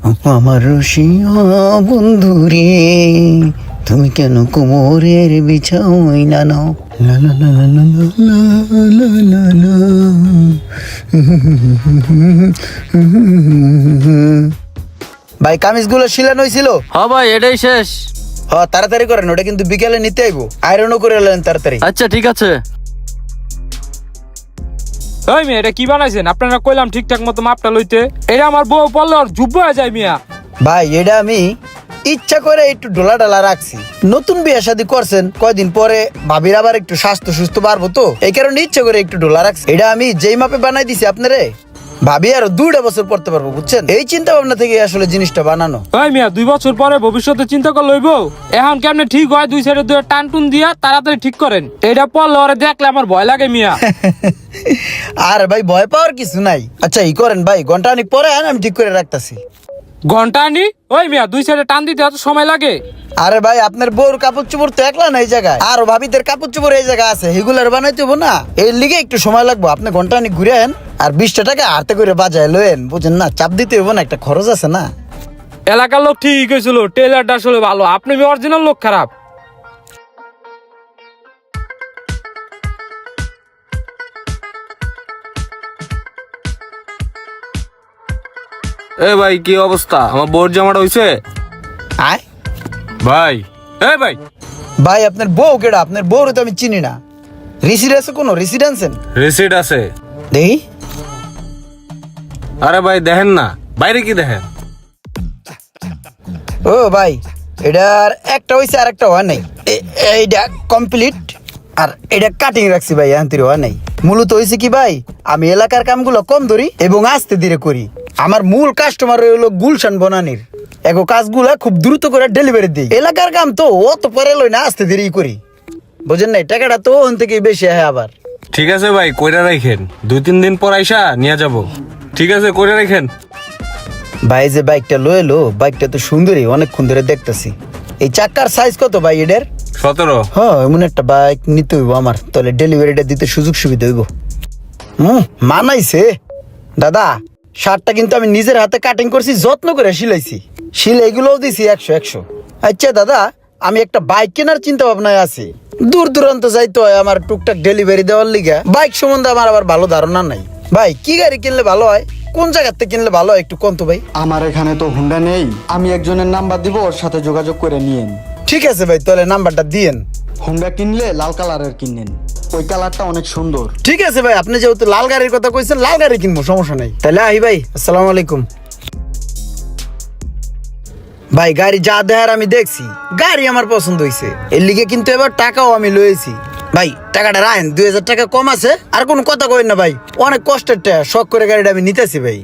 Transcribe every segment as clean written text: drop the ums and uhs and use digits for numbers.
আমার রসিয়া বন্ধু রে, তুমি কেন কোমরের বিছাই না নাও? লা লা লা লা লা লা লা লা লা। ভাই কামিজগুলো শিলানো হয়েছিল? হ্যাঁ ভাই, এটাই শেষ। তাড়াতাড়ি করেন, ওটা কিন্তু বিকেলে নিতে আইবো। আয়রনও করে এলেন তাড়াতাড়ি। আচ্ছা ঠিক আছে। ওই মিয়া, এটা কি বানাইছেন? আপনারা কইলাম ঠিকঠাক মতো মাপটা লইতে, এটা আমার বউ পড়লে আর যুব্ব হয়ে যায় মিয়া। ভাই এটা আমি ইচ্ছা করে একটু ডোলা ডালা রাখছি। নতুন বিয়ে শাদী করছেন, কয়দিন পরে ভাবির আবার একটু স্বাস্থ্য সুস্থ বাড়বো, তো এই কারণে ইচ্ছা করে একটু ডোলা রাখছি। এটা আমি যেই মাপে বানাই দিছি আপনারে, ভাবি আরো 2টা বছর পড়তে পারবো, বুঝছেন? এই চিন্তা ভাবনা থেকে আসলে জিনিসটা বানানো। ওই মিয়া, 2 বছর পরে ভবিষ্যতে চিন্তা করে লইব। এখন কেমনে ঠিক হয়, 2 সাইডে 2 টান টুন দিয়া তাড়াতাড়ি ঠিক করেন। এটা পড়লে ওরে দেখলে আমার ভয় লাগে মিয়া। আর ভাই ভয় পাওয়ার কিছু নাই। আচ্ছা ই করেন ভাই, ঘন্টা অনেক পরে আমি ঠিক করে রাখতাছি। ঘন্টা আনি? ওই মিয়া, 2 সাইডে টান দিতে এত সময় লাগে? আরে ভাই আপনার বউর কাপড় চোপড় তো একলা না এই জায়গায়, আরো ভাবিদের কাপড় চোপড় এই জায়গায় আছে, এগুলার বানাইতে হবো না? এর লিগে একটু সময় লাগবো। আপনি ঘন্টা অনেক ঘুরে আন আর 20টা টাকা হাতে করে বাজায় লয়েন, বুঝেন না? চাপ দিতে হবো না, একটা খরচ আছে না। এলাকার লোক ঠিক হয়েছিল, টেলারটা আসলে ভালো, আপনি অরিজিনাল লোক খারাপ। এ ভাই, কি অবস্থা? আমার বোর জামাটা হইছে আয় ভাই? এ ভাই, ভাই আপনার বউ কেডা? আপনার বউর তো আমি চিনি না। রিসিড আছে কোনো? রিসিড আনছেন? রিসিট আছে। দেখি। আরে ভাই দেখেন না, বাইরে কি দেখেন? ও ভাই, এটার একটা হয়েছে আর একটা হয় নাই। এইটা কমপ্লিট আর এটা কাটিং রাখছি ভাই, আন্তরিক হয় নাই। মূলত হয়েছে কি ভাই, আমি এলাকার কামগুলো কম ধরি এবং আস্তে ধীরে করি। আমার মূল কাস্টমার হলো গুলশান বনানির। এগো কাজগুলা খুব দ্রুত করে ডেলিভারি দিই। এলাকার কাম তো অত পরে লই না, আস্তে ধীরেই করি, বুঝেন নাই? টাকাটা তো ওখান থেকে বেশি হয় আবার। ঠিক আছে ভাই, কইরা রাখেন, 2-3 দিন পর আইসা নিয়ে যাব। ঠিক আছে, কইরা রাখেন। ভাই যে বাইকটা লয়ে এলো, বাইকটা তো সুন্দরী, অনেকক্ষণ ধরে দেখতেছি। এই চাকার সাইজ কত ভাই এটার? 17। হ্যাঁ, এমন একটা বাইক নিতে হইব আমার, তাহলে ডেলিভারিটা দিতে সুযোগ সুবিধা হইব। মানাইছে দাদা। শার্টটা কিন্তু আমি নিজের হাতে কাটিং করছি, যত্ন করে সিলাইছি, সিলাইগুলোও দিছি 100-100। আচ্ছা দাদা, আমি একটা বাইক কেনার চিন্তা ভাবনায় আছি। দূর দূরান্ত যাইতে হয় আমার টুকটাক ডেলিভারি দেওয়ার লিগা। বাইক সম্বন্ধে আমার আবার ভালো ধারণা নাই। ভাই কি গাড়ি কিনলে ভালো হয়, কোন জায়গার থেকে কিনলে ভালো হয় একটু কোন তো ভাই? আমার এখানে তো হুন্ডা নেই, আমি একজনের নাম্বার দিব, ওর সাথে যোগাযোগ করে নিয়েন। ঠিক আছে ভাই, তাহলে নাম্বারটা দিয়েন। হুন্ডা কিনলে লাল কালারের কিনেন, ওই কালারটা অনেক সুন্দর। ঠিক আছে ভাই, আপনি যেহেতু লাল গাড়ির কথা কইছেন, লাল গাড়ি কিনবো, সমস্যা নাই। তাহলে আহি ভাই, আসসালামু আলাইকুম। ভাই গাড়ি যা দেখার আমি দেখছি, গাড়ি আমার পছন্দ হয়েছে, এর লিগে কিন্তু এবার টাকাও আমি লয়েছি। ভাই টাকাটা রাখেন, 2000 টাকা কম আছে, আর কোনো কথা কইন না ভাই, অনেক কষ্টের টাকা, শখ করে গাড়িটা আমি নিতেছি ভাই।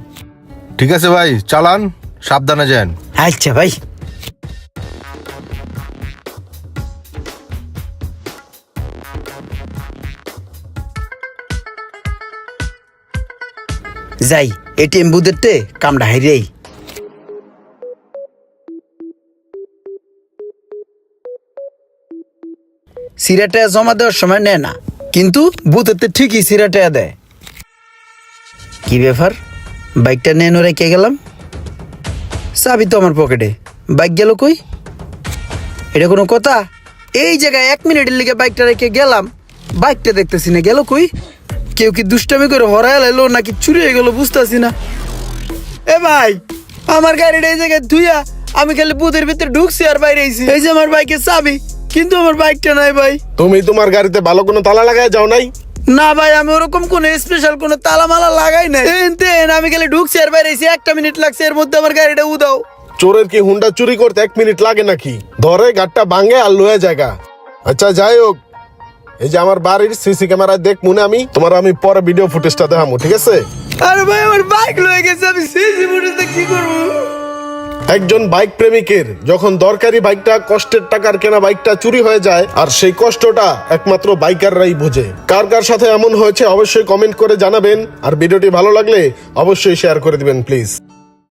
ঠিক আছে ভাই, চালান, সাবধানে যান। আচ্ছা ভাই। যাই এটিএম বুথেরতে কামটা হাইরেই। সিরাটা জমা দেওয়ার সময় নেয় না, কিন্তু বুথেতে ঠিকই সিরাটা দেয়। কি ব্যাপার, বাইকটা নেন রেখে গেলাম, চাবি তো আমার পকেটে, বাইক গেল কই? এটা কোনো কথা? এই জায়গায় 1 মিনিটের লিগে বাইকটা রেখে গেলাম, বাইকটা দেখতেছি না, গেল কই? কেউ কি দুষ্টামি করে হরায় লাইলো নাকি চুরি হয়ে গেল, বুঝতেছি না। এ ভাই, আমার গাড়িটা এই জায়গায় ধুইয়া আমি খালি বুথের ভিতরে ঢুকছি আর বাইরে আইছি। এই যে আমার বাইকের চাবি, কিন্তু আমার বাইকটা নাই ভাই। তুমি তোমার গাড়িতে ভালো কোনো তালা লাগায় যাও নাই? না ভাই, আমি ওরকম কোন স্পেশাল কোন তালা মালা লাগাই নাই। আমি খালি ঢুকছি আর বাইরে আইছি, 1টা মিনিট লাগছে, এর মধ্যে আমার গাড়িটা উদাও। চোরের কি হুন্ডা চুরি করতে 1 মিনিট লাগে নাকি? ধরে গাড়টা ভাঙে আর লয়ে জায়গা। আচ্ছা যাই হোক, এই যে আমার বাড়ির সিসি ক্যামেরায় দেখ মনে, আমি পরে ভিডিও ফুটেজটা দেখাবো, ঠিক আছে? আরে ভাই আমার বাইক লয়ে গেছে, আমি সিসি ফুটেজে কি করব? একজন বাইক প্রেমিকের যখন দরকারি বাইকটা, কষ্টের টাকার কেনা বাইকটা চুরি হয়ে যায়, আর সেই কষ্টটা একমাত্র বাইকাররাই বোঝে। কার কার সাথে এমন হয়েছে অবশ্যই কমেন্ট করে জানাবেন, আর ভিডিওটি ভালো লাগলে অবশ্যই শেয়ার করে দিবেন প্লিজ।